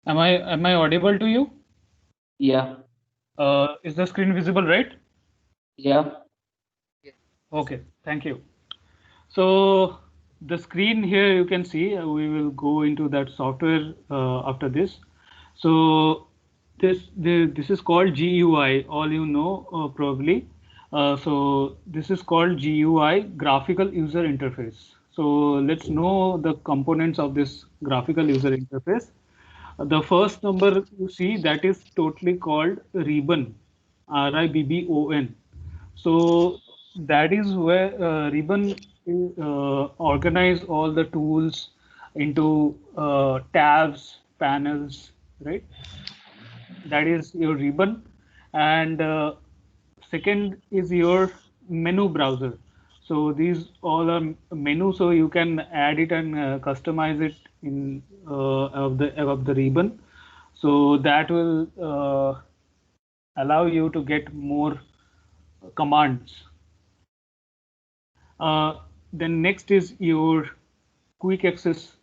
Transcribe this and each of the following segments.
Am I audible to you? Yeah, Is the screen visible, right? yeah, Okay, thank you. So the screen here you can see, we will go into that software after this. So this is called GUI. All you know probably. So this is called GUI, graphical user interface. So let's know the components of this graphical user interface. The first number you see, that is totally called ribbon, RIBBON. So that is where ribbon organize all the tools into tabs, panels, right? That is your ribbon. And second is your menu browser. So these all are menu, so you can add it and customize it in of the ribbon. So that will allow you to get more commands. Uh, then next is your quick access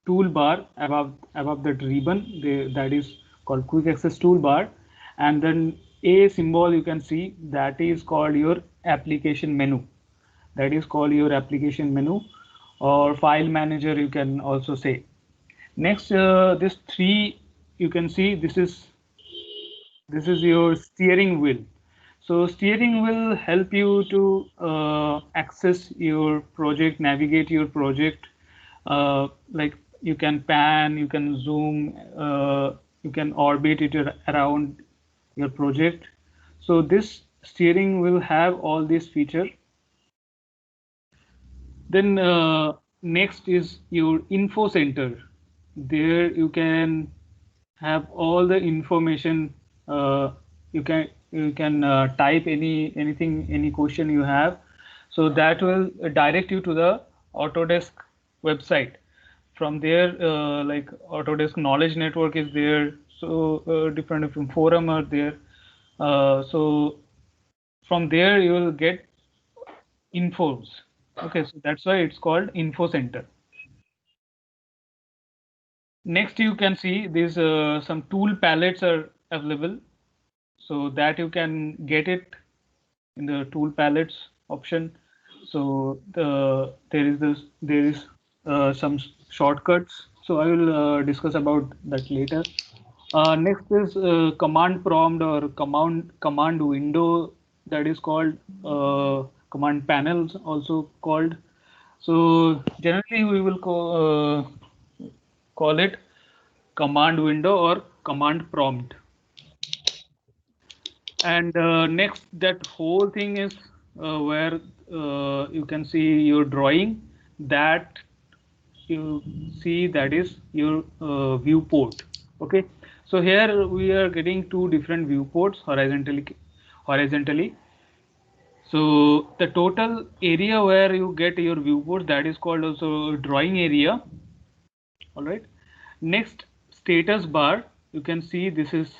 toolbar above that ribbon. That is called quick access toolbar, and then a symbol you can see, that is called your application menu. That is called your application menu, or file manager you can also say. Next, this three you can see, this is your steering wheel. So steering will help you to access your project, navigate your project. Like you can pan, you can zoom, you can orbit it around your project. So this steering will have all these features. Then next is your info center. There you can have all the information. You can type anything, any question you have. So that will direct you to the Autodesk website. From there, like Autodesk Knowledge Network is there. So different forum are there. So from there you will get infos. Okay, so that's why it's called info center. Next, you can see these some tool palettes are available, so that you can get it in the tool palettes option. So there is some shortcuts. So I will discuss about that later. Next is command prompt or command window, that is called command panels also called. So generally we will call it command window or command prompt. And next, that whole thing is where you can see your drawing, that you see, that is your viewport. Okay, so here we are getting two different viewports horizontally. So the total area where you get your viewport, that is called also drawing area. All right. Next, status bar. You can see this is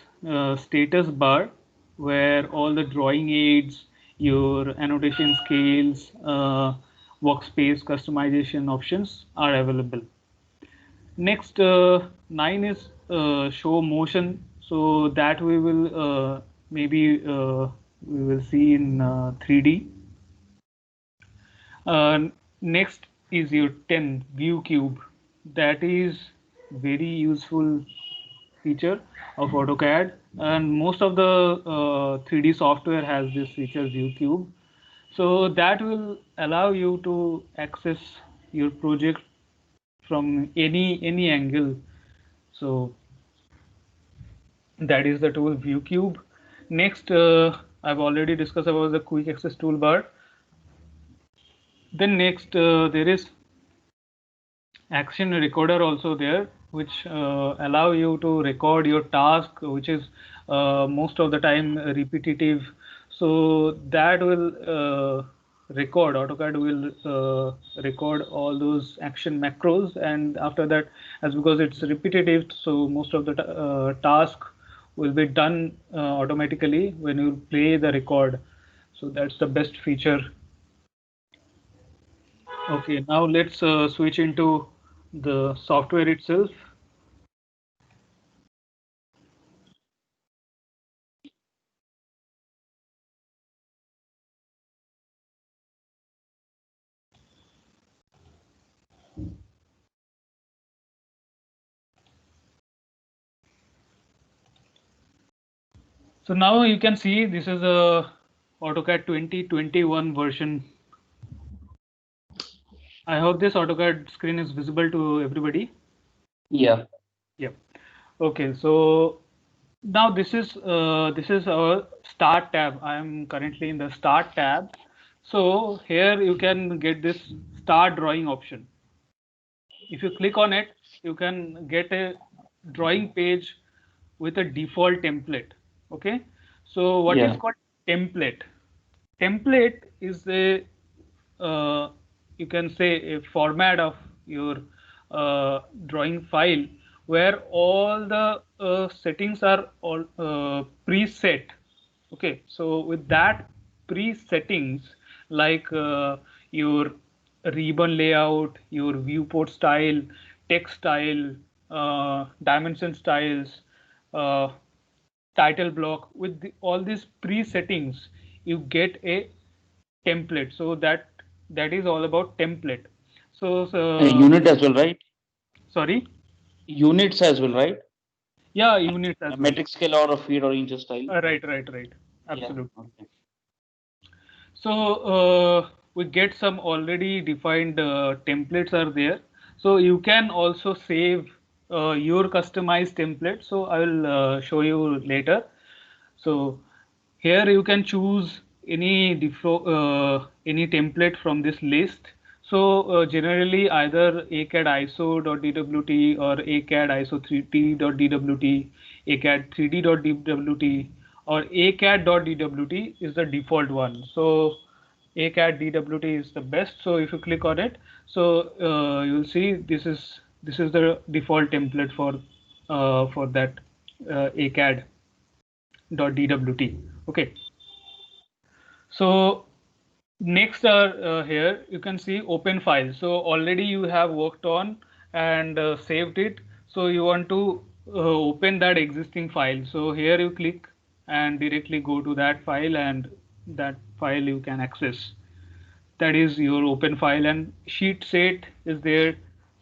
status bar, where all the drawing aids, your annotation scales, workspace customization options are available. Next, 9 is show motion. So that we will maybe we will see in 3D. Next is your 10 view cube. That is very useful feature of AutoCAD, and most of the 3D software has this feature, view cube. So that will allow you to access your project from any angle. So that is the tool view cube. Next, I've already discussed about the quick access toolbar. Then next, there is action recorder also there, which allow you to record your task, which is most of the time repetitive. So that will record, AutoCAD will record all those action macros, and after that, as because it's repetitive, so most of the task will be done automatically when you play the record. So that's the best feature. Okay, now let's switch into the software itself. So now you can see this is a AutoCAD 2021 version. I hope this AutoCAD screen is visible to everybody. Yeah. Yeah. Okay. So now this is our Start tab. I am currently in the Start tab. So here you can get this Start Drawing option. If you click on it, you can get a drawing page with a default template. Okay. So what is Yeah. called template? Template is a you can say a format of your drawing file where all the settings are all preset. Okay, so with that pre-settings like your ribbon layout, your viewport style, text style, dimension styles, uh, title block, with all these pre-settings, you get a template. So that is all about template. So Unit as well, right? sorry, Units as well, right? yeah, units A as well. metric scale or a feet or inch style. Right, Yeah. absolutely. Okay. So we get some already defined templates are there. So you can also save your customized template. So I will show you later. So here you can choose any template from this list. So generally either ACAD ISO.dwt or ACAD ISO 3D.dwt, ACAD 3D.dwt, or ACAD.dwt is the default one. So ACAD DWT is the best. So if you click on it, so you'll see this is the default template for that ACAD.dwt. Okay. So next here you can see open file. So already you have worked on and saved it. So you want to open that existing file. So here you click and directly go to that file, and that file you can access. That is your open file, and sheet set is there.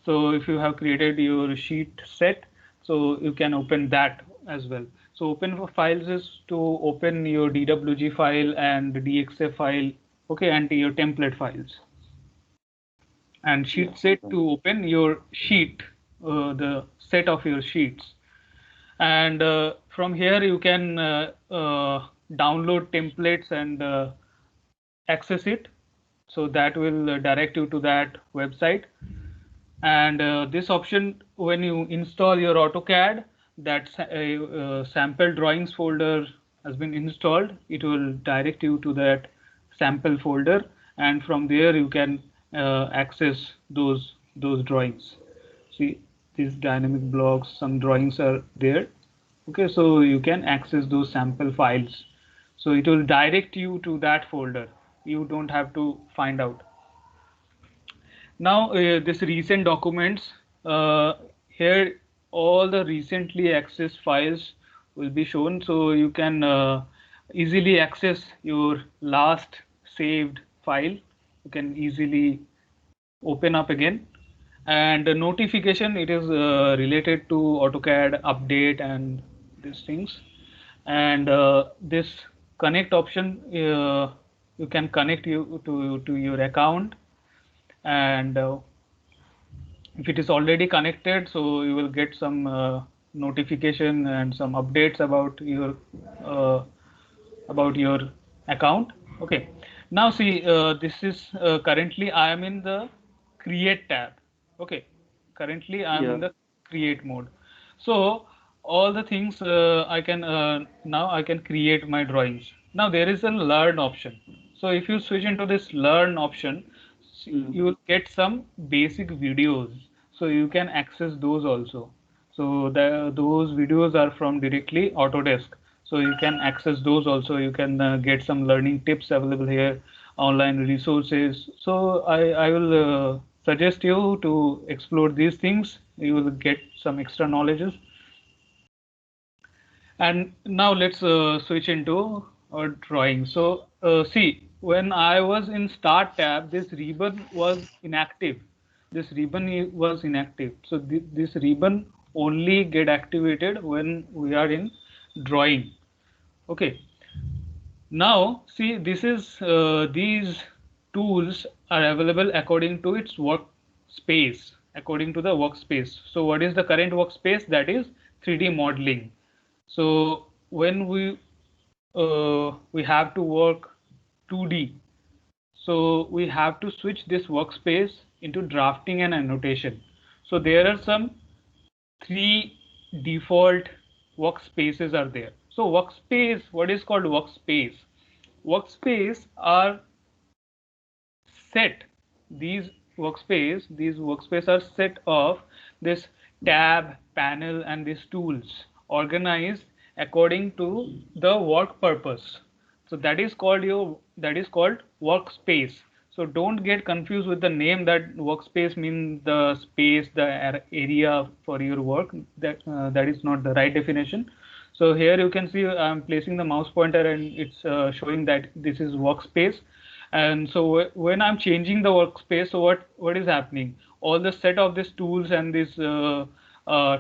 So if you have created your sheet set, so you can open that as well. So open for files is to open your DWG file and DXF file, okay, and your template files. And sheet Yeah. set Okay. to open your sheet, the set of your sheets. And from here you can download templates and access it. So that will direct you to that website. And this option, when you install your AutoCAD, that sample drawings folder has been installed, it will direct you to that sample folder, and from there you can access those drawings. See, these dynamic blocks, some drawings are there. Okay, so you can access those sample files. So it will direct you to that folder. You don't have to find out. Now, this recent documents, here all the recently accessed files will be shown, so you can easily access your last saved file. You can easily open up again. And the notification, it is related to AutoCAD update and these things. And this connect option, you can connect you to your account, and if it is already connected, so you will get some notification and some updates uh, about your account. Okay, now see, this is currently I am in the create tab. Okay, currently I am in Yeah. the create mode. So all the things I can now I can create my drawings. Now there is a learn option. So if you switch into this learn option, you will get some basic videos, so you can access those also. So those videos are from directly Autodesk, so you can access those also. You can get some learning tips available here, online resources. So I will suggest you to explore these things. You will get some extra knowledges. And now let's switch into our drawing. So see, when I was in Start tab, this ribbon was inactive. this ribbon was inactive. So this ribbon only get activated when we are in drawing. Okay. Now see, this is these tools are available according to its workspace, according to the workspace. So what is the current workspace? That is 3D modeling. So when we have to work 2D, so we have to switch this workspace into drafting and annotation. So there are some three default workspaces are there. So workspace, what is called workspace? Workspace are set. These workspace are set of this tab, panel, and these tools organized according to the work purpose. So that is called workspace. So don't get confused with the name that workspace means the space, the area for your work. That is not the right definition. So here you can see I'm placing the mouse pointer and it's showing that this is workspace. And so when I'm changing the workspace, so what is happening? All the set of these tools and these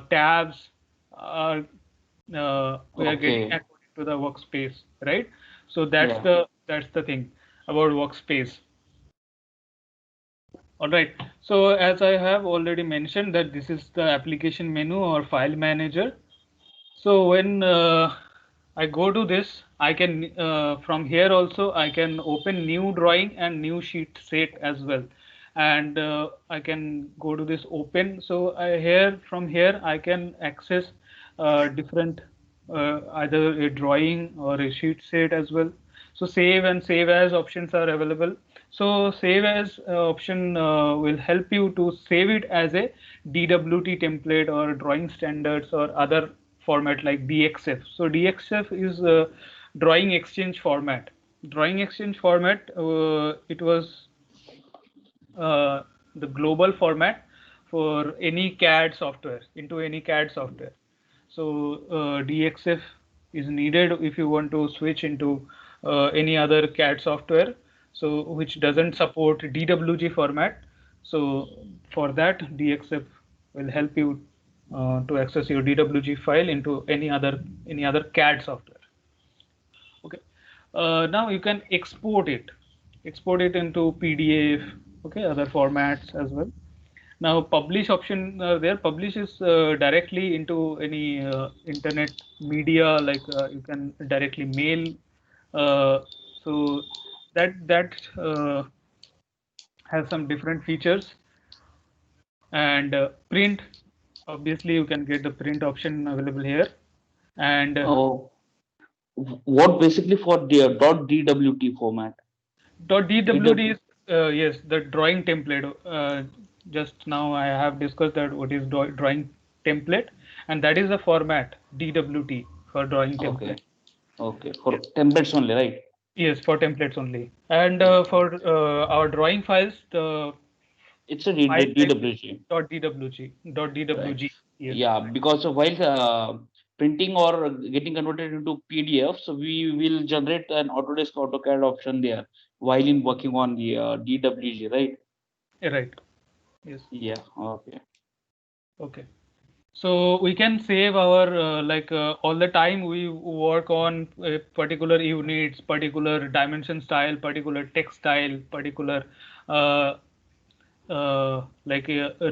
tabs are we are getting Okay. according to the workspace, right? So Yeah. that's the thing about workspace. All right. So as I have already mentioned that this is the application menu or file manager. So when I go to this, I can from here also I can open new drawing and new sheet set as well, and I can go to this open. So from here I can access different either a drawing or a sheet set as well. So save and save as options are available. So save as option will help you to save it as a DWT template or drawing standards or other format like DXF. So DXF is a drawing exchange format. Drawing exchange format, it was uh, the global format for any CAD software, into any CAD software. So DXF is needed if you want to switch into any other CAD software, so which doesn't support DWG format. So for that, DXF will help you to access your DWG file into any other CAD software. Okay. Now you can export it into PDF. Okay, other formats as well. Now publish option there. Publish is directly into any internet media, like you can directly mail. So that has some different features. And print, obviously you can get the print option available here. And Oh, what basically for the .dwt format? .dwd DW. is yes, the drawing template. Just now I have discussed that what is drawing template, and that is the format DWT for drawing Okay. template. Okay. For Yes, templates only, right? yes, for templates only. And Okay. for our drawing files, the It's a file type is DWG, .dwg. right? .dwg. Yes. Yeah, because while printing or getting converted into PDF, so we will generate an Autodesk AutoCAD option there while in working on the DWG, right? Right. Yes. Yeah. Okay. Okay. So we can save our all the time we work on particular units, particular dimension style, particular text style, particular uh, a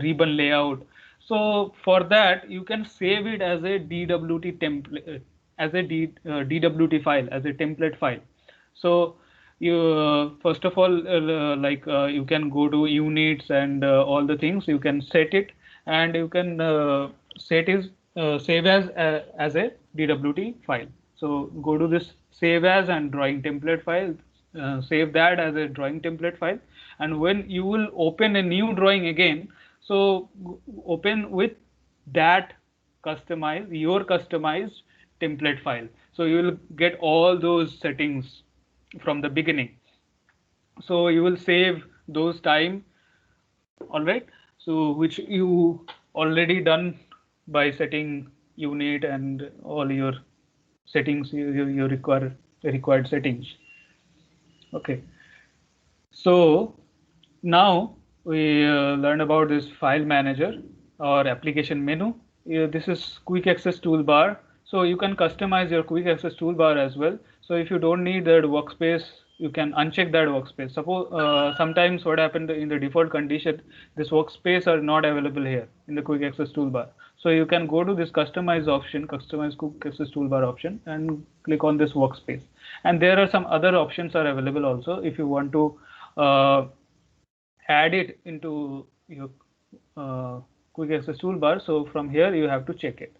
ribbon layout. So for that you can save it as a DWT template, as a DWT file, as a template file. So you first of all you can go to units and all the things you can set it, and you can set is save as a DWT file. So go to this save as and drawing template file, save that as a drawing template file, and when you will open a new drawing again, so open with that customized template file. So you will get all those settings from the beginning. So you will save those time. All right. So which you already done by setting unit and all your settings, you required settings. Okay. So now we learned about this file manager or application menu. This is quick access toolbar. So you can customize your quick access toolbar as well. So if you don't need that workspace, you can uncheck that workspace. Suppose sometimes what happened in the default condition, this workspace are not available here in the quick access toolbar. So you can go to this customize option, customize quick access toolbar option, and click on this workspace. And there are some other options are available also if you want to add it into your quick access toolbar. So from here you have to check it.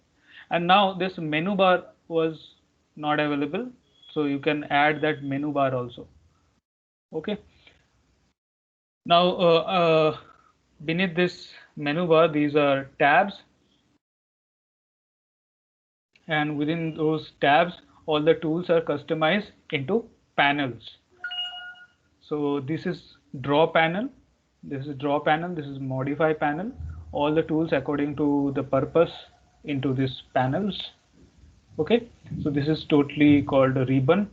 And now this menu bar was not available, so you can add that menu bar also. Okay. Now beneath this menu bar, these are tabs, and within those tabs, all the tools are customized into panels. So this is draw panel, this is draw panel, this is modify panel, all the tools according to the purpose into these panels. Okay, so this is totally called a ribbon.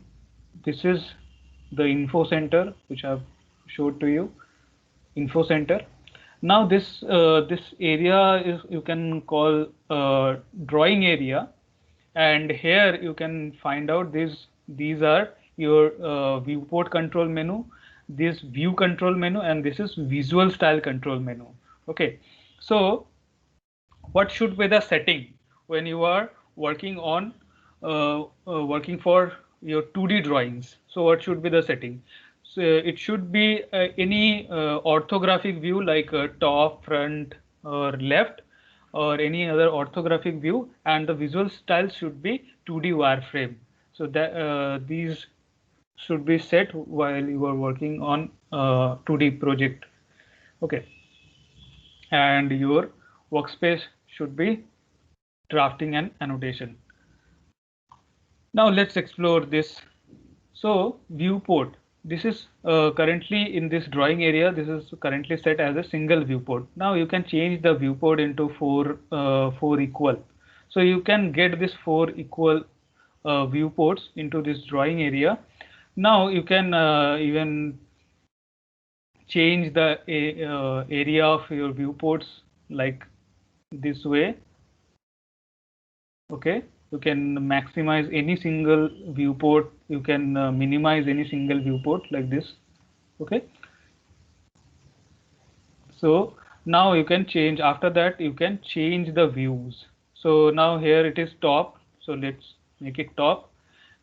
This is the info center which I've showed to you, info center. Now this this area is, you can call drawing area, and here you can find out these are your viewport control menu, this view control menu, and this is visual style control menu. Okay, so what should be the setting when you are working on working for your 2D drawings? So what should be the setting? So it should be any orthographic view like top, front, or left, or any other orthographic view, and the visual style should be 2D wireframe. So that these should be set while you are working on 2D project. Okay, and your workspace should be drafting and annotation. Now let's explore this. So viewport, this is currently in this drawing area, this is currently set as a single viewport. Now you can change the viewport into four equal. So you can get this four equal viewports into this drawing area. Now you can even change the area of your viewports like this way. Okay, you can maximize any single viewport, you can minimize any single viewport like this. Okay, so now you can change, after that you can change the views. So now here it is top, so let's make it top,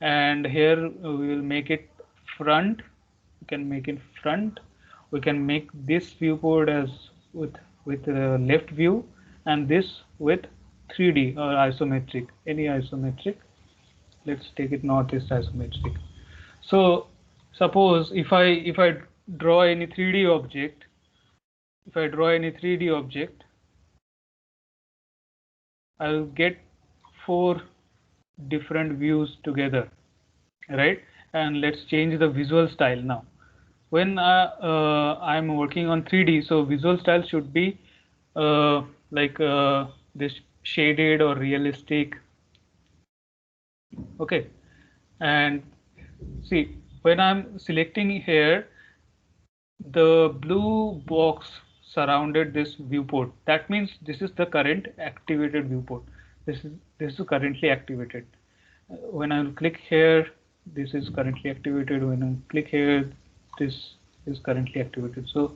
and here we will make it front. You can make it front. We can make this viewport as with left view, and this with 3D or isometric, any isometric. Let's take it northeast isometric. So suppose if I draw any 3D object, if I draw any 3D object, I'll get four different views together, right? And let's change the visual style now. When I'm working on 3D, so visual style should be like this shaded or realistic. Okay, and see, when I'm selecting here, the blue box surrounded this viewport. That means this is the current activated viewport. This is currently activated. When I click here, this is currently activated. When I click here, this is currently activated. So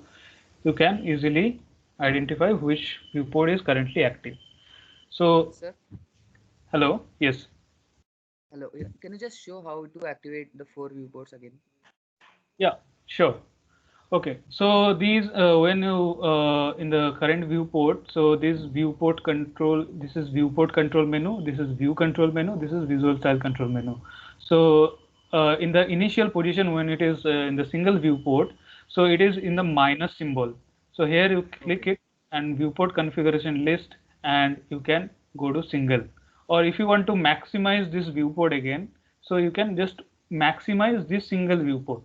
you can easily identify which viewport is currently active. So, Sir, hello, yes. hello. Yeah, can you just show how to activate the four viewports again? Yeah, sure. Okay, so these when you in the current viewport, so this viewport control, this is viewport control menu, this is view control menu, this is visual style control menu. So in the initial position when it is in the single viewport, so it is in the minus symbol. So here you click it and viewport configuration list, and you can go to single. Or if you want to maximize this viewport again, so you can just maximize this single viewport.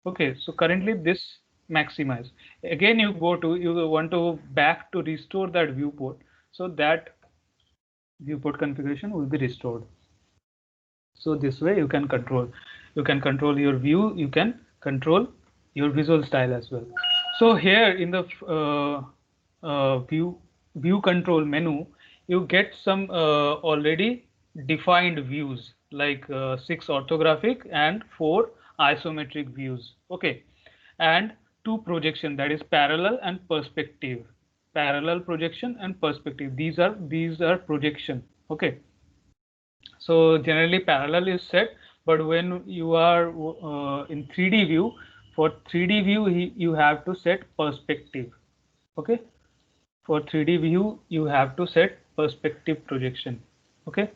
Okay, so currently this maximize. Again, you want to back to restore that viewport, so that viewport configuration will be restored. So this way you can control your view, you can control your visual style as well. So here in the view control menu, you get some already defined views like 6 orthographic and 4 isometric views. Okay, and 2 projection, that is parallel and perspective. Parallel projection and perspective. These are projection. Okay. So generally parallel is set, but when you are in 3D view, for 3D view you have to set perspective. Okay, for 3D view you have to set perspective projection. Okay,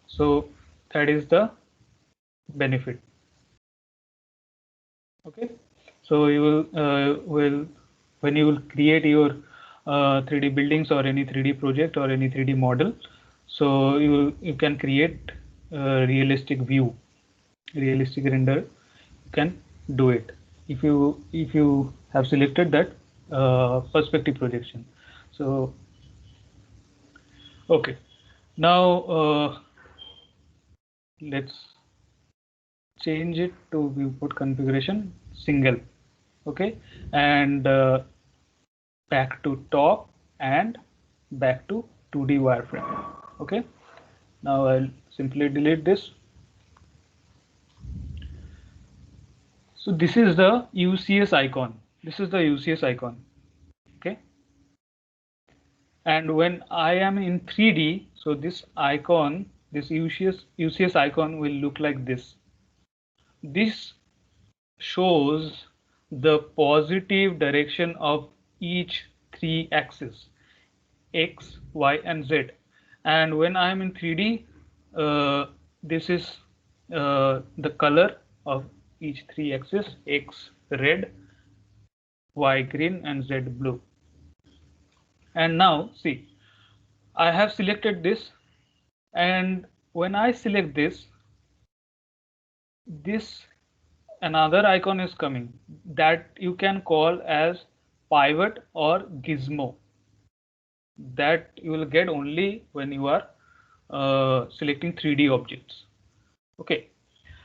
so that is the benefit. Okay, so you will when you will create your 3D buildings or any 3D project or any 3D model, so you can create a realistic view, realistic render. You can do it if you have selected that perspective projection. So okay, now let's change it to viewport configuration single. Okay, and back to top and back to 2D wireframe. Okay, now I'll simply delete this. So this is the UCS icon. This is the UCS icon. Okay, and when I am in 3D, so this icon, this UCS icon will look like this. This shows the positive direction of each 3 axes, X, Y, and Z. And when I am in 3D, this is the color of each 3 axes, X red, Y green, and Z blue. And now see, I have selected this, and when I select this another icon is coming that you can call as pivot or gizmo, that you will get only when you are selecting 3D objects. Okay,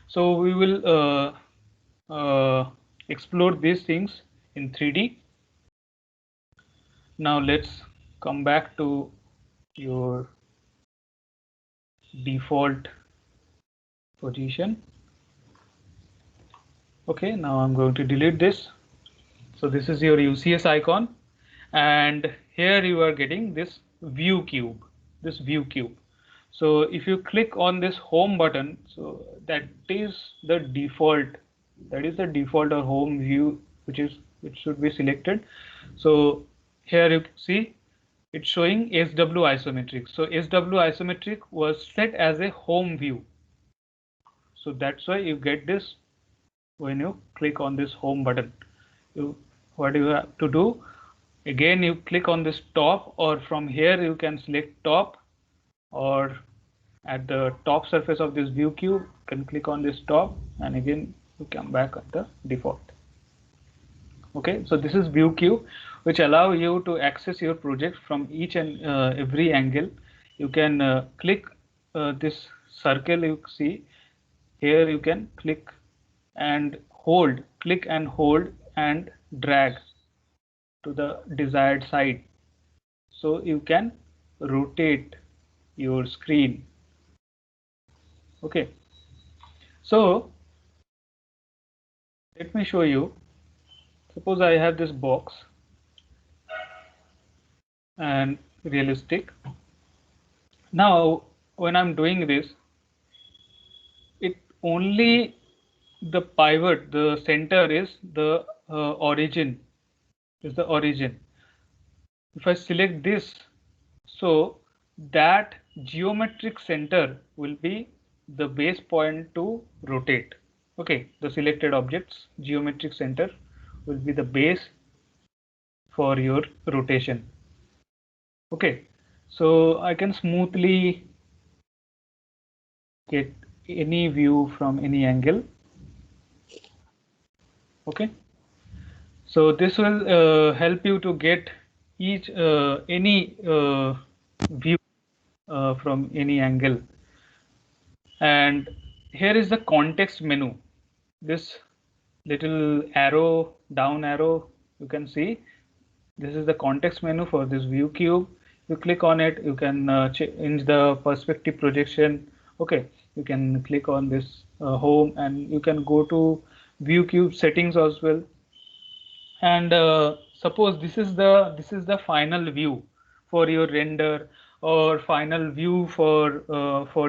so we will explore these things in 3D. Now let's come back to your default position. Okay, now I'm going to delete this. So this is your UCS icon, and here you are getting this view cube, So if you click on this home button, so that is the default, or home view, which should be selected. So here you see it's showing SW isometric. So SW isometric was set as a home view. So that's why you get this when you click on this home button. What you have to do, again you click on this top, or from here you can select top, or at the top surface of this view cube you can click on this top, and again you come back at the default. Okay, so this is view cube, which allow you to access your project from each and every angle. You can click this circle you see here, you can click and hold and drag to the desired side, so you can rotate your screen. Okay, so let me show you. Suppose I have this box and realistic. Now when I'm doing this, it only the pivot, the center is the origin, If I select this, so that geometric center will be the base point to rotate. Okay, the selected object's geometric center will be the base for your rotation. Okay, so I can smoothly get any view from any angle. Okay, so this will help you to get any view from any angle. And here is the context menu. This little arrow down arrow, you can see this is the context menu for this view cube. You click on it, you can change the perspective projection. Okay, you can click on this home, and you can go to view cube settings as well. And suppose this is the final view for your render, or final view for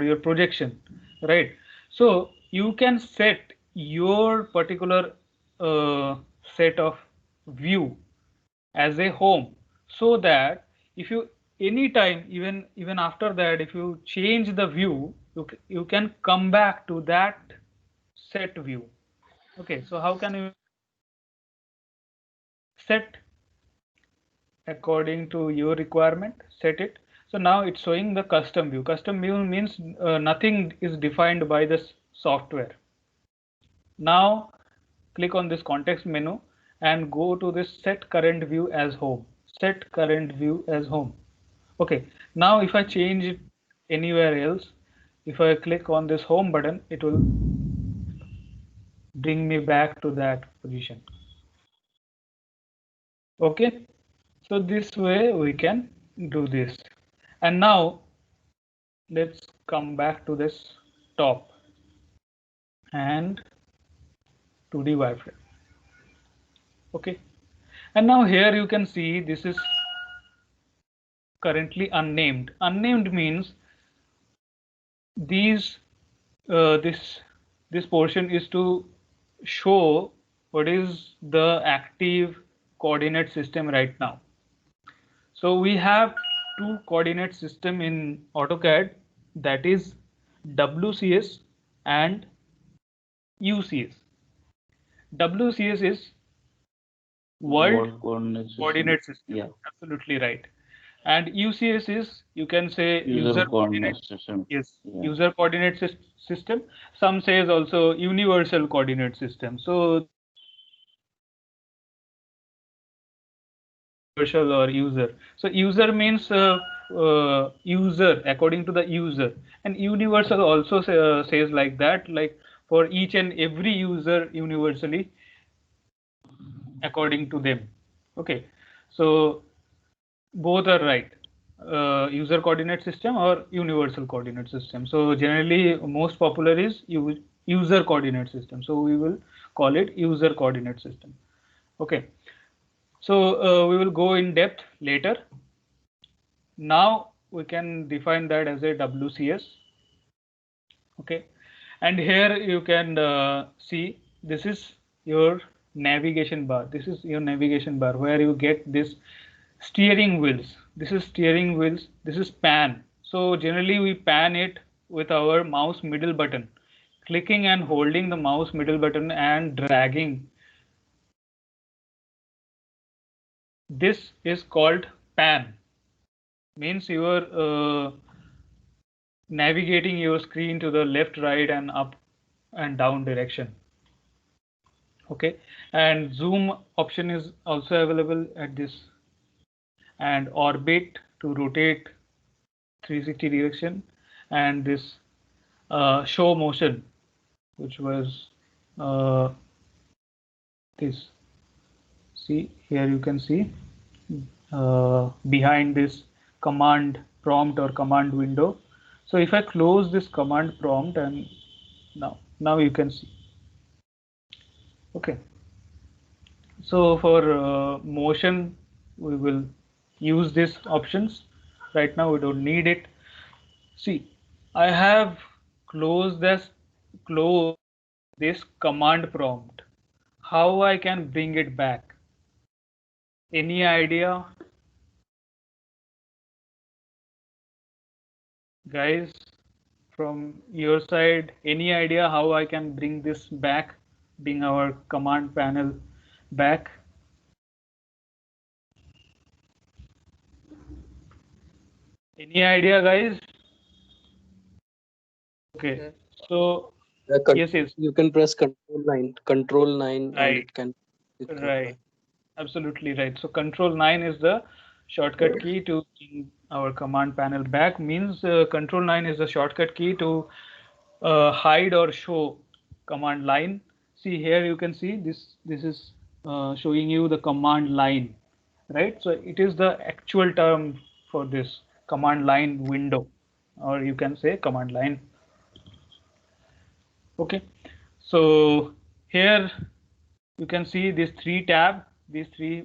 your projection, right? So you can set your particular set of view as a home, so that if you anytime, even after that, if you change the view, you can come back to that set view. Okay, so how can you set according to your requirement? Set it. So now it's showing the custom view. Custom view means nothing is defined by this software. Now click on this context menu and go to this set current view as home. Set current view as home. Okay, now if I change it anywhere else, if I click on this home button, it will bring me back to that position. Okay, so this way we can do this. And now let's come back to this top and 2D wireframe. Okay, and now here you can see this is currently unnamed. Unnamed means these this portion is to show what is the active coordinate system right now. So we have two coordinate system in AutoCAD, that is WCS and UCS. WCS is World Coordinate System. Yeah. Absolutely right. And UCS is, you can say, User coordinate system. Yes, Yeah. user coordinate system. Some says also universal coordinate system. So universal or user. So user means user according to the user, and universal also says like that, like for each and every user universally according to them. Okay, so both are right. User coordinate system or universal coordinate system. So generally most popular is user coordinate system. So we will call it user coordinate system. Okay. So we will go in depth later. Now we can define that as a WCS. Okay. And here you can see this is your navigation bar. This is your navigation bar where you get this steering wheels. This is steering wheels. This is pan. So generally we pan it with our mouse middle button. Clicking and holding the mouse middle button and dragging. This is called pan. Means you are navigating your screen to the left, right, and up and down direction. Okay, and zoom option is also available at this, and orbit to rotate 360 direction, and this show motion, which was this. See here you can see behind this command prompt or command window. So if I close this command prompt, and now you can see. Okay, so for motion we will use these options. Right now we don't need it. See, I have closed this command prompt. How I can bring it back? Any idea, guys, from your side? Any idea how I can bring this back, bring our command panel back? Any idea, guys? Okay, so yes, You can press control 9, and right, it can. right, absolutely right. So control 9 is the shortcut key to bring our command panel back. Means control 9 is the shortcut key to hide or show command line. See here you can see this is showing you the command line, right? So it is the actual term for this command line window, or you can say command line. Okay, so here you can see these three tab.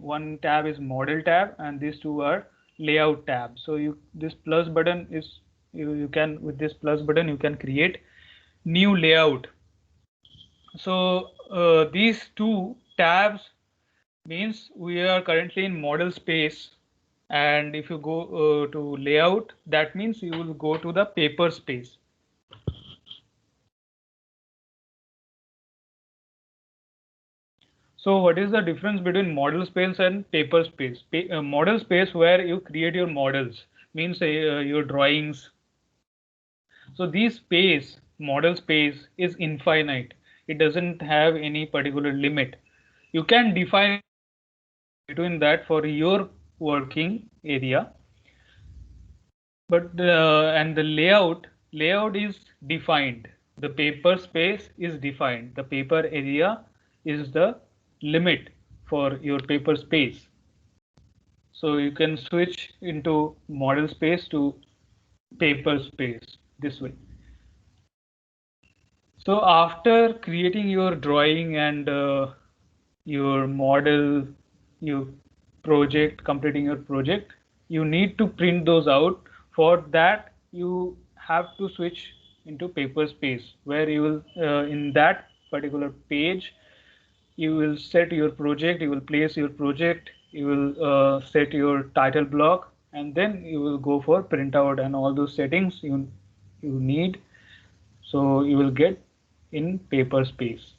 One tab is model tab, and these two are layout tab. So this plus button is you can, with this plus button you can create new layout. So these two tabs means we are currently in model space, and if you go to layout, that means you will go to the paper space. So what is the difference between model space and paper space? Model space, where you create your models, means your drawings. So this space, model space, is infinite. It doesn't have any particular limit. You can define between that for your working area, but and the layout is defined. The paper space is defined. The paper area is the limit for your paper space. So you can switch into model space to paper space this way. So after creating your drawing and your model, your project, completing your project, you need to print those out. For that, you have to switch into paper space, where you will, in that particular page, you will set your project, you will place your project, you will set your title block, and then you will go for printout and all those settings you need. So you will get in paper space.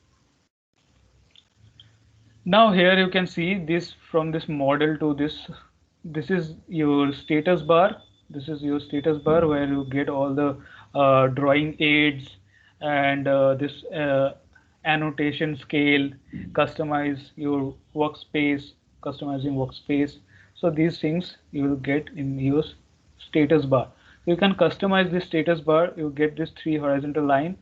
Now here you can see this, from this model to this is your status bar. This is your status bar, where you get all the drawing aids and this annotation scale, customize your workspace, customizing workspace. So these things you will get in your status bar. You can customize this status bar. You get this 3 horizontal line.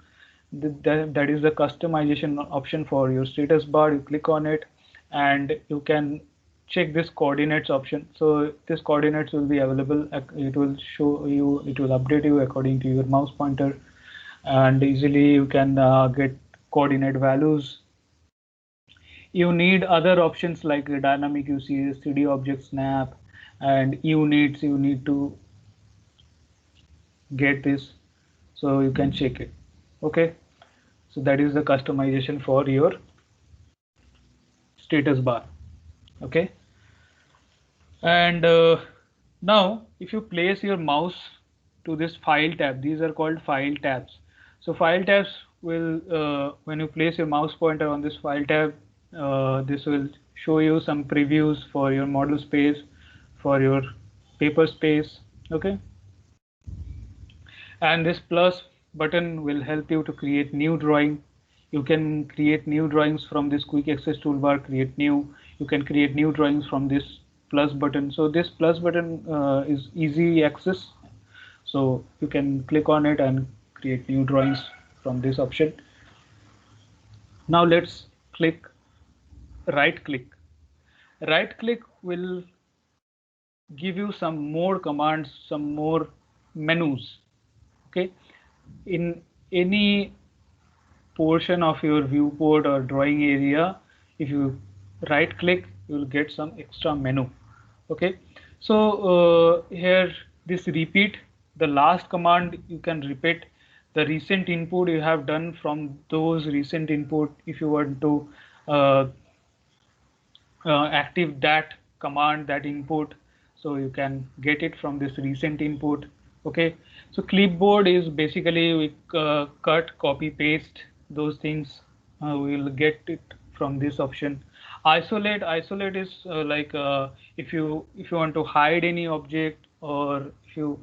That is the customization option for your status bar. You click on it and you can check this coordinates option. So this coordinates will be available. It will show you, it will update you according to your mouse pointer, and easily you can get coordinate values. You need other options like dynamic UCS, 3D object snap, and units. You need to get this, so you can check it. Okay, so that is the customization for your status bar. Okay, and now if you place your mouse to this file tab, these are called file tabs. So file tabs will, when you place your mouse pointer on this file tab, this will show you some previews for your model space, for your paper space. Okay, and this plus button will help you to create new drawing. You can create new drawings from this quick access toolbar. You can create new drawings from this plus button. So this plus button is easy access, so you can click on it and create new drawings from this option. Now let's click right click. Right click will give you some more commands, some more menus. Okay, in any portion of your viewport or drawing area, if you right click, you will get some extra menu. Okay, so here this repeat, the last command, you can repeat the recent input you have done. From those recent input, if you want to active that command, that input, so you can get it from this recent input. Okay, so clipboard is basically we cut, copy, paste those things. We will get it from this option. Isolate is like if you want to hide any object, or if you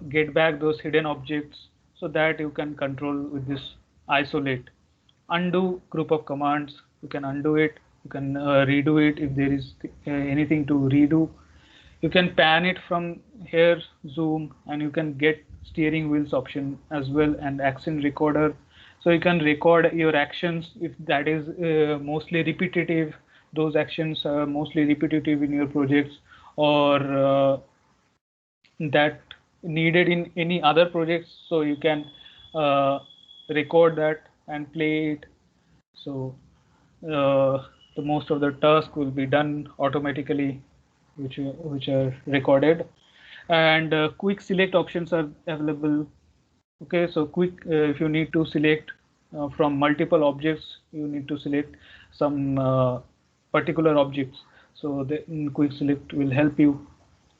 get back those hidden objects, so that you can control with this isolate. Undo, group of commands, you can undo it. You can redo it if there is anything to redo. You can pan it from here, zoom, and you can get steering wheels option as well, and action recorder. So you can record your actions if that is mostly repetitive. those actions are mostly repetitive in your projects, or that needed in any other projects, so you can record that and play it. So the most of the task will be done automatically, which are recorded. And quick select options are available. Okay, so quick, if you need to select from multiple objects, you need to select some particular objects. So the quick select will help you.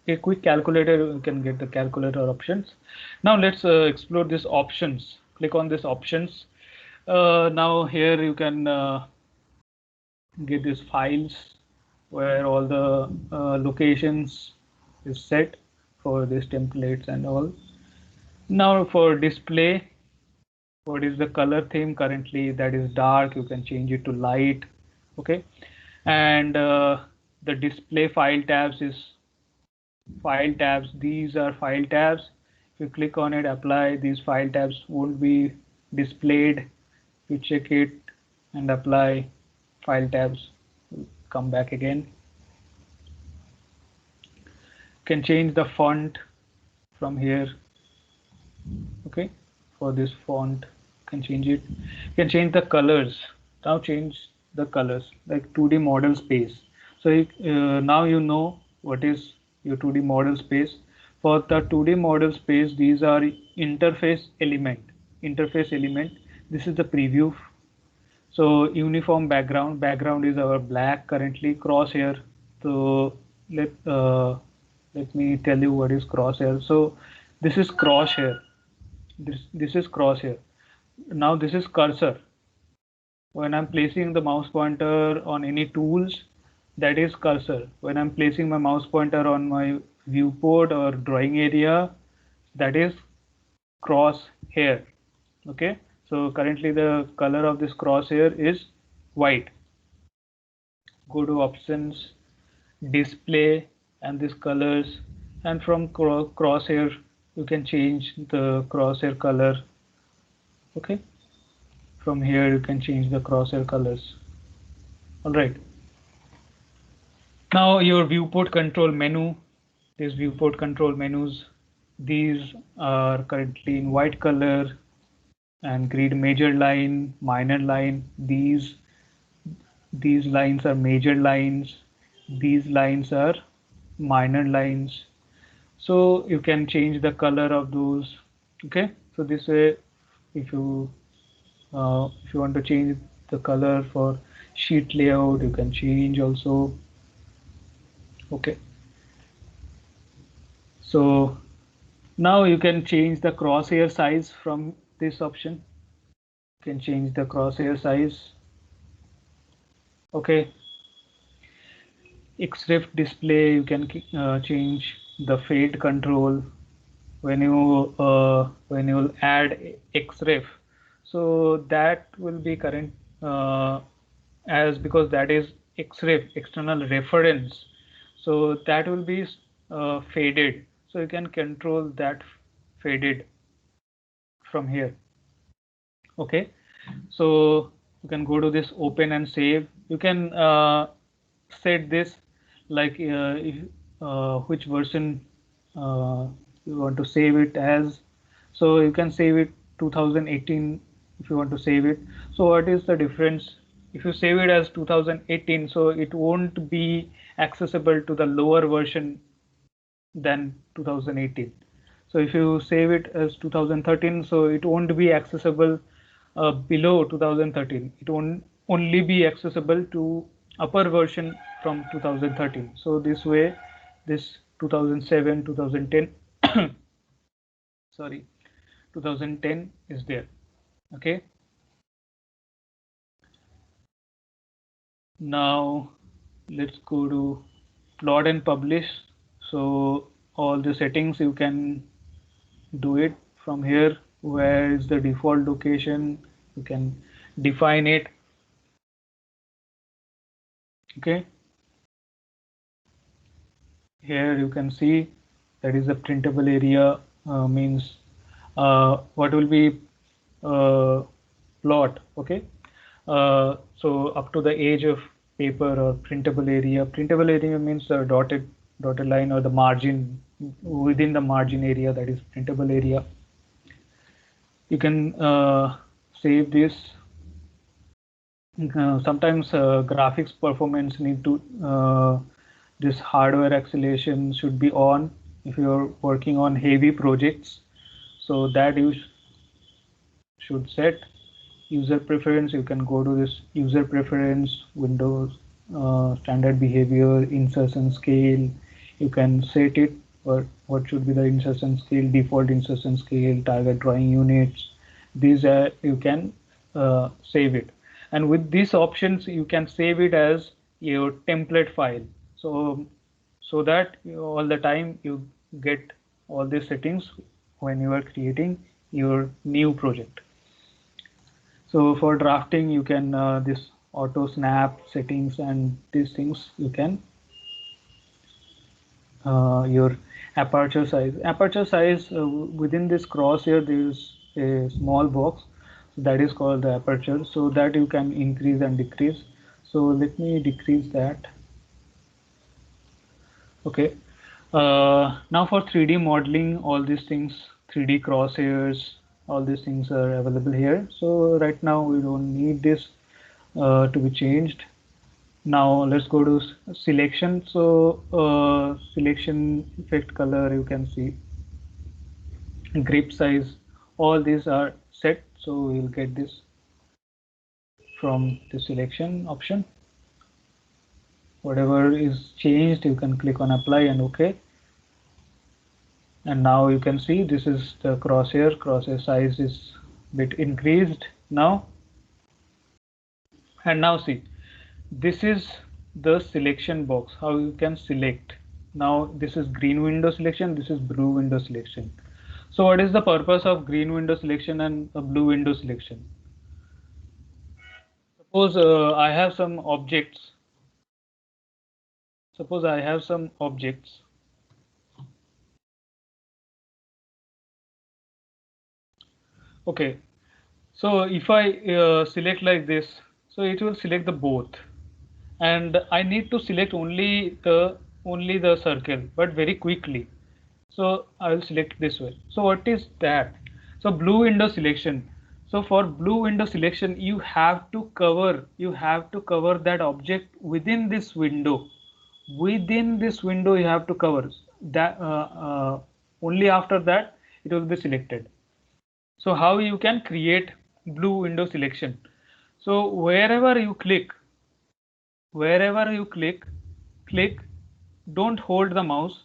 A quick calculator, you can get the calculator options. Now let's explore these options. Click on these options. Now here you can get these files where all the locations is set for these templates and all. Now for display, what is the color theme currently? That is dark. You can change it to light. Okay, and the display file tabs is file tabs. These are file tabs. If you click on it, apply, these file tabs won't be displayed. You check it and apply, file tabs come back again. You can change the font from here. Okay, for this font, you can change it. You can change the colors. Now change the colors, like 2D model space. So now you know what is your 2D model space. For the 2D model space, these are interface element. Interface element. This is the preview. So uniform background. Background is our black currently. Crosshair. So let me tell you what is crosshair. So this is crosshair. This is crosshair. Now this is cursor. When I'm placing the mouse pointer on any tools, that is cursor. When I'm placing my mouse pointer on my viewport or drawing area, that is crosshair. Okay, so currently the color of this crosshair is white. Go to options, display, and these colors, and from crosshair you can change the crosshair color. Okay, from here you can change the crosshair colors. All right, now your viewport control menu. These viewport control menus, these are currently in white color, and grid major line, minor line. These lines are major lines, these lines are minor lines. So you can change the color of those. Okay, so this way, if you want to change the color for sheet layout, you can change also. Okay, so now you can change the crosshair size from this option. You can change the crosshair size. Okay, XREF display, you can change the fade control when you add XREF. So that will be current as, because that is XREF, external reference. So that will be faded. So you can control that faded from here. Okay, so you can go to this open and save. You can set this like which version you want to save it as. So you can save it 2018 if you want to save it. So what is the difference? If you save it as 2018, so it won't be accessible to the lower version than 2018. So if you save it as 2013, so it won't be accessible below 2013. It won't only be accessible to upper version from 2013. So this way, this 2007, 2010, sorry, 2010 is there. Okay. Now let's go to plot and publish. So all the settings you can do it from here. Where is the default location? You can define it. Okay. Here you can see that is the printable area, means what will be plot. Okay. So up to the age of paper or printable area. Printable area means the dotted line or the margin, within the margin area, that is printable area. You can save this. Sometimes graphics performance need to this hardware acceleration should be on if you're working on heavy projects, so that you should set. User preference, you can go to this user preference, Windows standard behavior, insertion scale. You can set it, or what should be the insertion scale, default insertion scale, target drawing units. These are, you can save it, and with these options you can save it as your template file, so that all the time you get all these settings when you are creating your new project. So for drafting, you can this auto snap settings and these things you can your aperture size within this crosshair there is a small box that is called the aperture, so that you can increase and decrease. So let me decrease that. Okay. Now for 3D modeling, all these things, 3D crosshairs, all these things are available here. So right now we don't need this to be changed. Now let's go to selection. So selection, effect, color, you can see, grip size, all these are set. So we'll get this from the selection option. Whatever is changed, you can click on apply and OK. And now you can see this is the crosshair size is bit increased now. And now see, this is the selection box, how you can select. Now this is green window selection, this is blue window selection. So what is the purpose of green window selection and a blue window selection? Suppose I have some objects. Okay, so if I select like this, so it will select the both, and I need to select only the circle, but very quickly. So I will select this way. So what is that? So blue window selection. So for blue window selection, you have to cover that object within this window. Within this window, you have to cover that. Only after that it will be selected. So how you can create blue window selection? So wherever you click, click, don't hold the mouse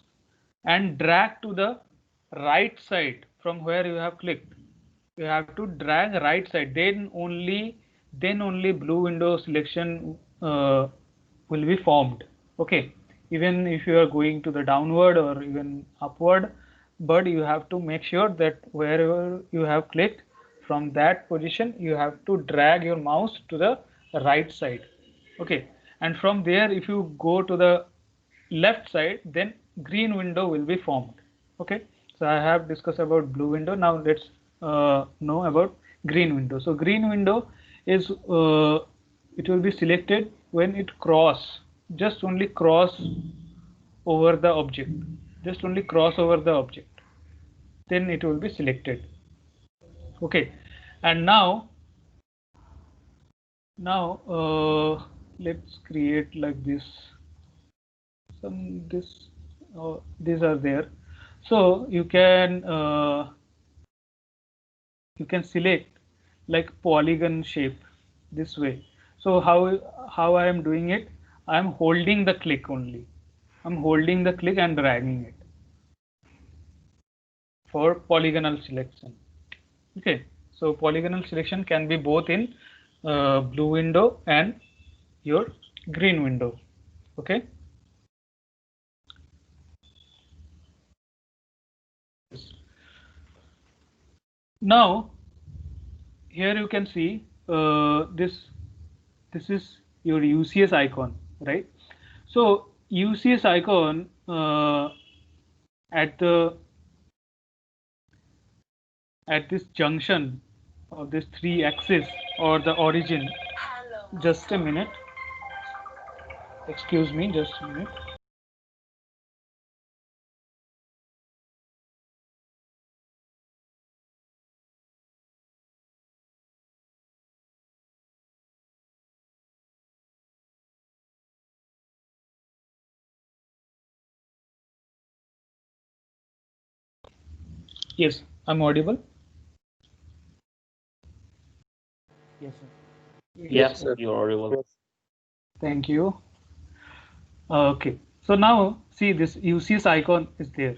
and drag to the right side from where you have clicked. You have to drag right side, then only blue window selection will be formed. Okay, even if you are going to the downward or even upward, but you have to make sure that wherever you have clicked, from that position you have to drag your mouse to the right side. Okay, and from there if you go to the left side, then green window will be formed. Okay, so I have discussed about blue window. Now let's know about green window. So green window is it will be selected when it just only cross over the object, then it will be selected. Okay, and now let's create like this. These are there, so you can select like polygon shape this way. So how I am doing it, I am holding the click only. I'm holding the click and dragging it for polygonal selection. Okay, so polygonal selection can be both in blue window and your green window. Okay. Now here you can see this is your UCS icon, right? So UCS icon at this junction of this three axis or the origin. Just a minute. Excuse me, just a minute. Yes, I'm audible. Yes, sir. Yes, sir. you're audible. Thank you. Okay, so now see this UCS icon is there.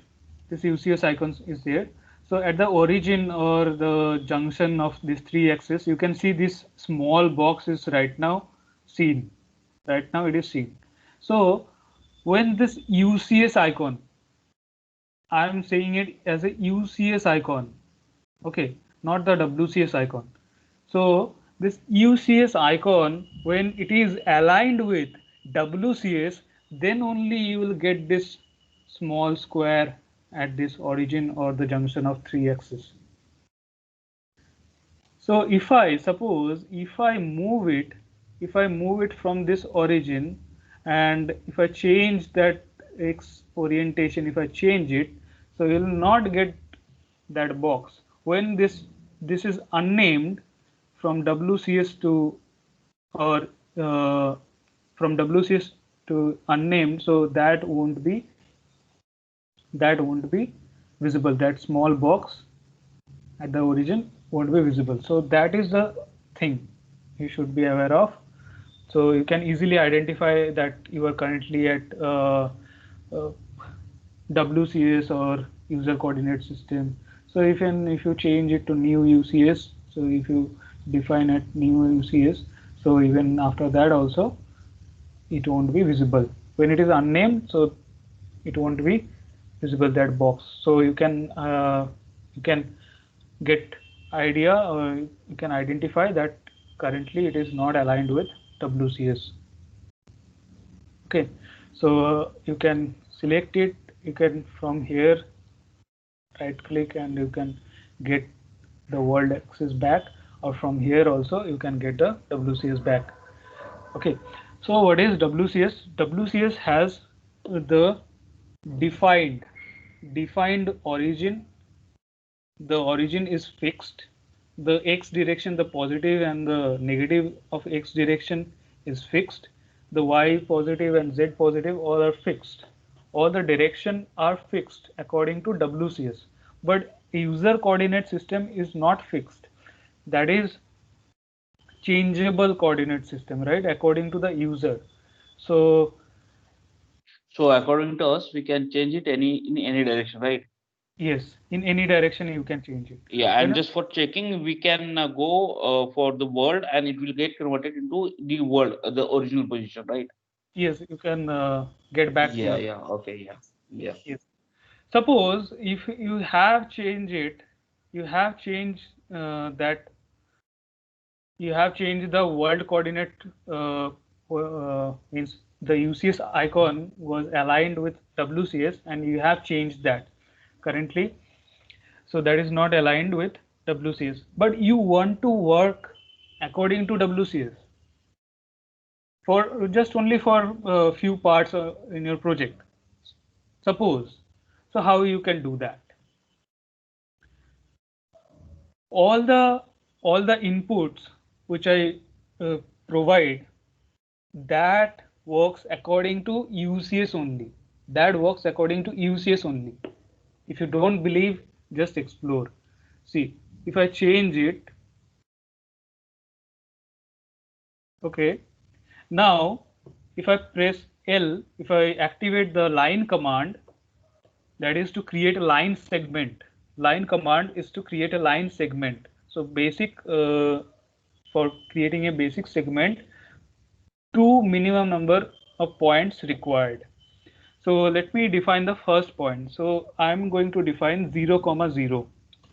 This UCS icon is there. So at the origin or the junction of these three axes, you can see this small box is right now seen. Right now it is seen. So when this UCS icon, I'm saying it as a UCS icon, okay, not the WCS icon. So this UCS icon, when it is aligned with WCS, then only you will get this small square at this origin or the junction of three axes. So if I suppose if I move it from this origin, and if I change that X orientation, if I change it, so you will not get that box. When this is unnamed from WCS to, or from WCS to unnamed, so that won't be visible. That small box at the origin won't be visible. So that is the thing you should be aware of. So you can easily identify that you are currently at uh, WCS or user coordinate system. So if you change it to new UCS, so if you define at new UCS, so even after that also it won't be visible. When it is unnamed, so it won't be visible, that box. So you can get idea, or you can identify that currently it is not aligned with WCS. Okay, so you can select it. You can from here right click and you can get the world axis back, or from here also you can get the WCS back. Okay, so what is WCS? WCS has the defined defined origin. The origin is fixed. The x direction, the positive and the negative of x direction is fixed. The y positive and z positive all are fixed. All the direction are fixed according to WCS. But user coordinate system is not fixed. That is changeable coordinate system, right? According to the user. So So according to us, we can change it in any direction, right? yes, in any direction you can change it. Yeah, and When just for checking, we can go for the world, and it will get converted into the world, the original position, right? yes, you can get back Yeah, here. yeah, okay, yeah, yeah. Yes. Suppose if you have changed it, you have changed that you have changed the world coordinate, means the UCS icon was aligned with WCS and you have changed that currently. So that is not aligned with WCS, but you want to work according to WCS for just only for a few parts in your project. Suppose, so how you can do that? all the all the inputs which I provide, that works according to UCS only. That works according to UCS only. If you don't believe, just explore. See, if I change it, okay. Now, if I press L, if I activate the line command, that is to create a line segment. Line command is to create a line segment. So basic, for creating a basic segment, two minimum number of points required. So let me define the first point. So I'm going to define 0 comma 0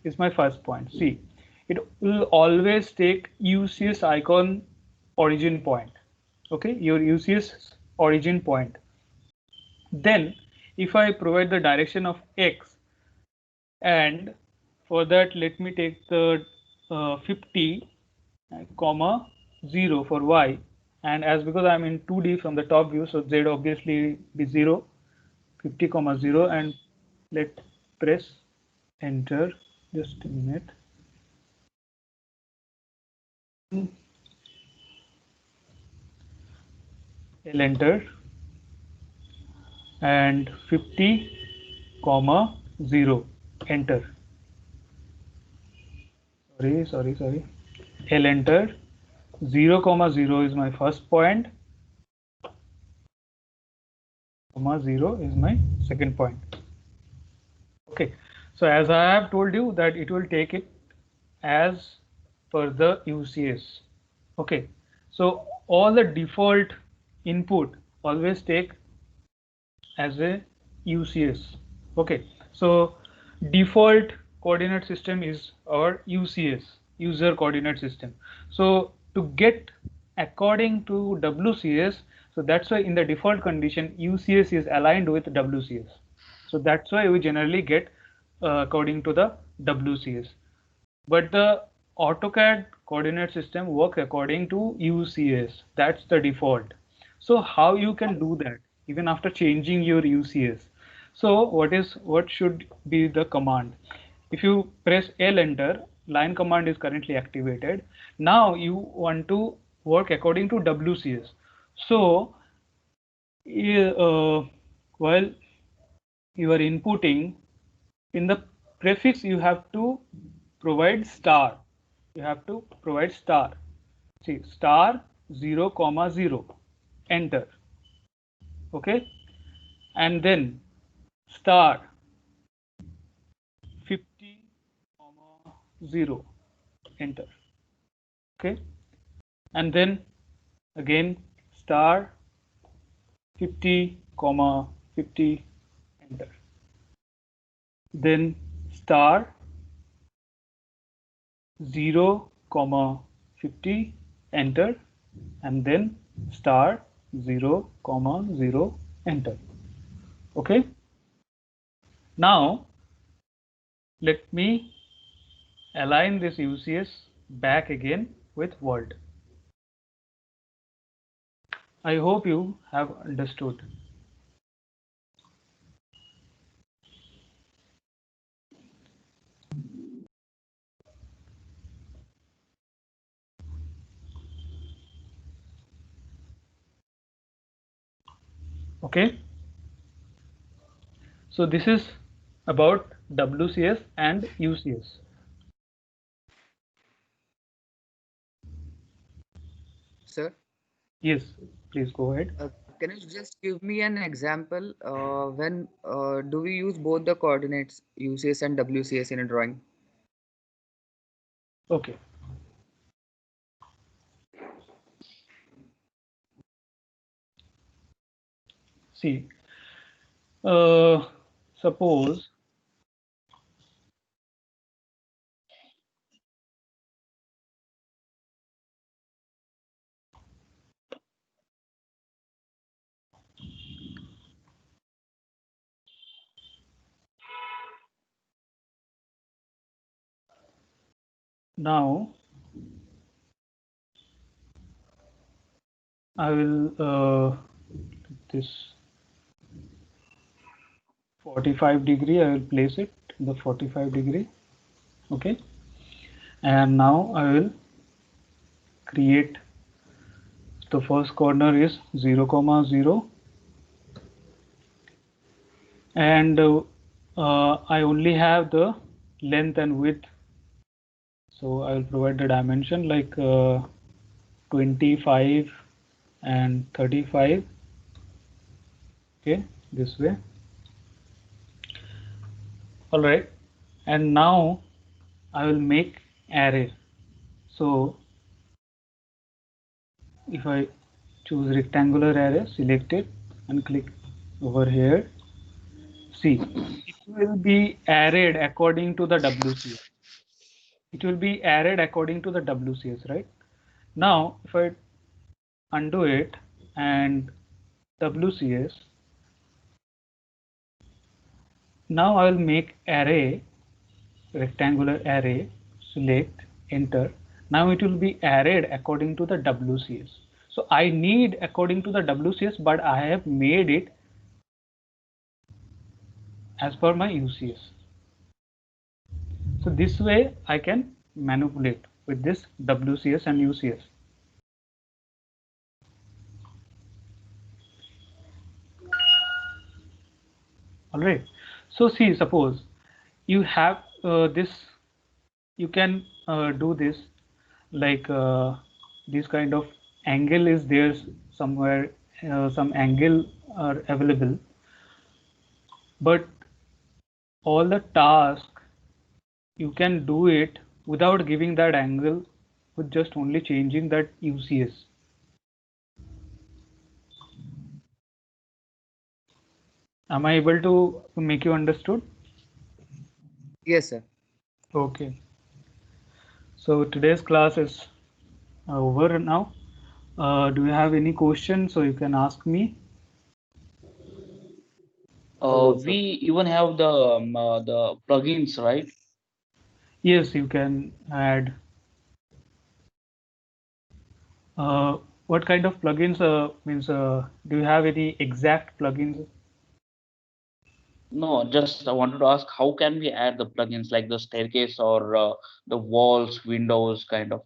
is my first point. See, it will always take UCS icon origin point. Okay, your UCS origin point. Then if I provide the direction of X, and for that let me take the 50 comma 0 for Y. and as because I'm in 2D from the top view, so Z obviously be 0, 50, 0, and let press enter. Just a minute. I'll enter and 50, 0, enter. Sorry. I'll enter 0, 0 is my first point, 0 is my second point. Okay, so as I have told you that it will take it as per the UCS. Okay, so all the default input always take as a UCS. Okay, so default coordinate system is our UCS, user coordinate system. So to get according to WCS, so that's why in the default condition UCS is aligned with WCS. So that's why we generally get according to the WCS. But the AutoCAD coordinate system works according to UCS. That's the default. So how you can do that even after changing your UCS? So what should be the command? If you press L enter, line command is currently activated. Now you want to work according to WCS. So while you are inputting in the prefix, you have to provide star. You have to provide star. See, star 0, 0, enter. Okay, and then star 50, 0, enter. Okay, and then again star 50, 50, enter. Then star 0, 50, enter, and then star 0, 0, enter. Okay, now let me align this UCS back again with world. I hope you have understood. Okay, so this is about WCS and UCS. Sir, Yes, please go ahead. can you just give me an example when do we use both the coordinates UCS and WCS in a drawing? Okay. See, suppose now I will this 45 degree, I will place it in the 45 degree. Okay, and now I will create the first corner is 0, 0, and I only have the length and width, so I will provide the dimension like 25 and 35. Okay, this way. All right, and now I will make array. So if I choose rectangular array, select it and click over here. See, it will be arrayed according to the WCS. It will be arrayed according to the WCS, right? Now, if I undo it and WCS, now I will make array, rectangular array, select, enter. Now it will be arrayed according to the WCS. So I need according to the WCS, but I have made it as per my UCS. So this way I can manipulate with this WCS and UCS. All right. So see, suppose you have this, you can do this like this kind of angle is there somewhere, some angle are available, but all the task you can do it without giving that angle with just only changing that UCS. Am I able to make you understood? Yes, sir. Okay. So today's class is over now. Do you have any questions? So you can ask me. We even have the plugins, right? Yes, you can add. What kind of plugins means? Do you have any exact plugins? No, just I wanted to ask how can we add the plugins like the staircase or the walls, windows kind of.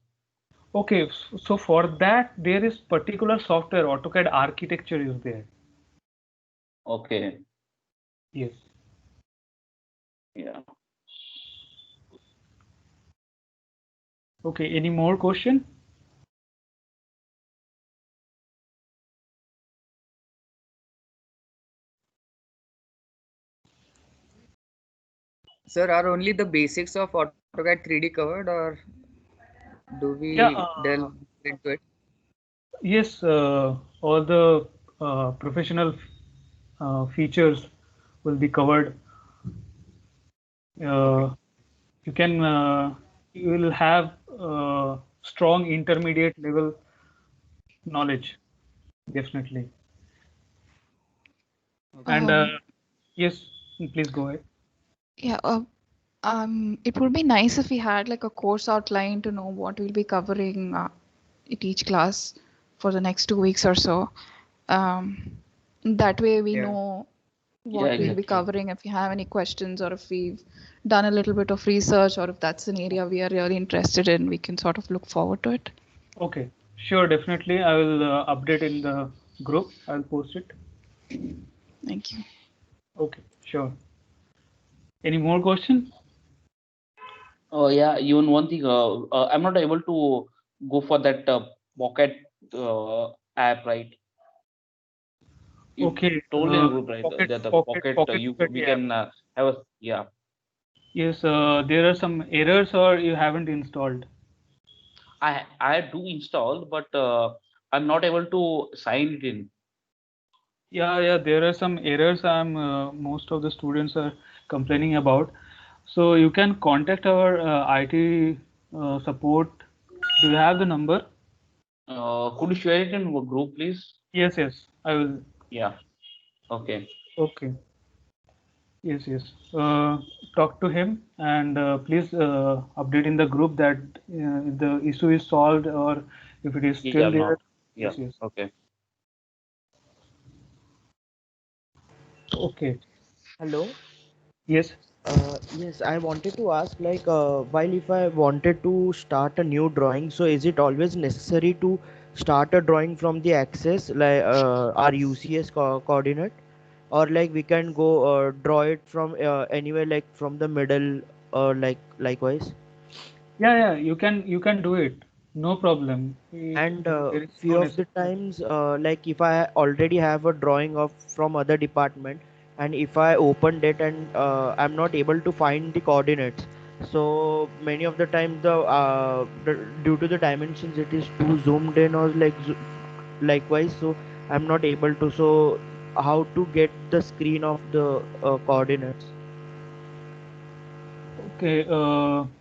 Okay, so for that there is particular software. AutoCAD architecture is there. Okay. Yes. Yeah. Okay. Any more question? Sir, are only the basics of AutoCAD 3D covered, or do Yeah. we delve into it? Yes. All the professional features will be covered. Okay. You can. You will have strong intermediate level knowledge, definitely. And Um, yes, please go ahead. yeah, it would be nice if we had like a course outline to know what we'll be covering at each class for the next 2 weeks or so. That way we Yeah. know Yeah, what we'll be exactly. covering if you have any questions or if we've done a little bit of research or if that's an area we are really interested in, we can sort of look forward to it. Okay, sure, definitely. I will update in the group. I'll post it. Thank you. Okay, sure. Any more question? Oh yeah, even one thing, I'm not able to go for that Pocket app, right? You Okay, told in the group, right? Pocket, That the Pocket, Pocket, Pocket you we Study app. can have a yeah. Yes, there are some errors or you haven't installed. I do install, but I'm not able to sign it in. Yeah, there are some errors. Most of the students are complaining about. So you can contact our IT support. Do you have the number? Could you share it in a group, please? Yes, I will. Yeah. Okay. Okay. Yes. Talk to him and please update in the group that if the issue is solved or if it is Yeah, still there. not. Yeah. Yes. Okay. Okay. Hello. Yes. Yes, I wanted to ask, like, while if I wanted to start a new drawing, so is it always necessary to start a drawing from the axis, like our UCS coordinate, or like we can go draw it from anywhere, like from the middle, or like likewise? Yeah. You can do it. No problem. And There is no few of the necessity. times, like if I already have a drawing of from other department, and if I opened it and I'm not able to find the coordinates, so many of the time due to the dimensions it is too zoomed in, or like likewise, so I'm not able to. So how to get the screen of the coordinates? Okay.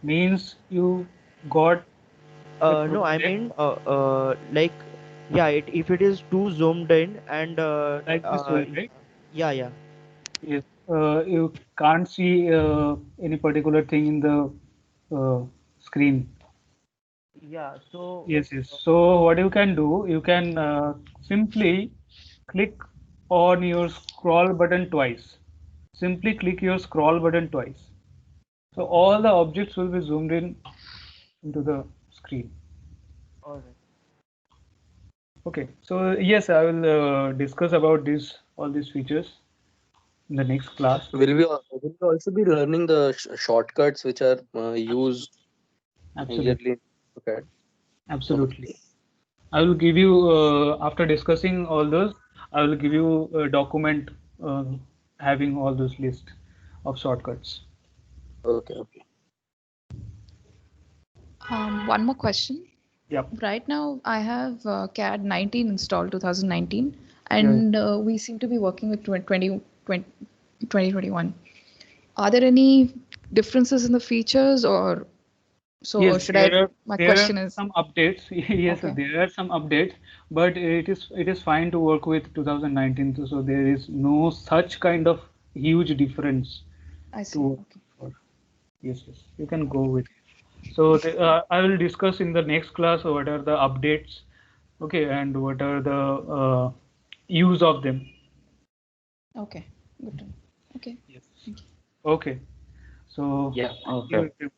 Means you got the No, I project mean, like, yeah, if it is too zoomed in and like this way, right? yeah. Yes. You can't see any particular thing in the screen. Yeah. So Yes, yes. So what you can do, you can simply click on your scroll button twice. Simply click your scroll button twice. So all the objects will be zoomed in into the screen. all right. Okay. So yes, I will discuss about this all these features in the next class. Will we also be learning the shortcuts which are used Absolutely. majorly in AutoCAD? Absolutely. I will give you after discussing all those. I will give you a document uh, having all those list of shortcuts. Okay, okay. One more question. Yep. Right now, I have CAD 19 installed, 2019, Yeah. and we seem to be working with 2021. Are there any differences in the features, or so? Or Yes, should I? My there are question is, some updates. Yes, okay, there are some updates, but it is fine to work with 2019. So there is no such kind of huge difference I to see. work Okay. for. Yes, yes, you can go with. So I will discuss in the next class what are the updates, okay, and what are the use of them. Okay. Good to know. Okay. Yes. Thank you. Okay. So Yeah. thank Okay. you.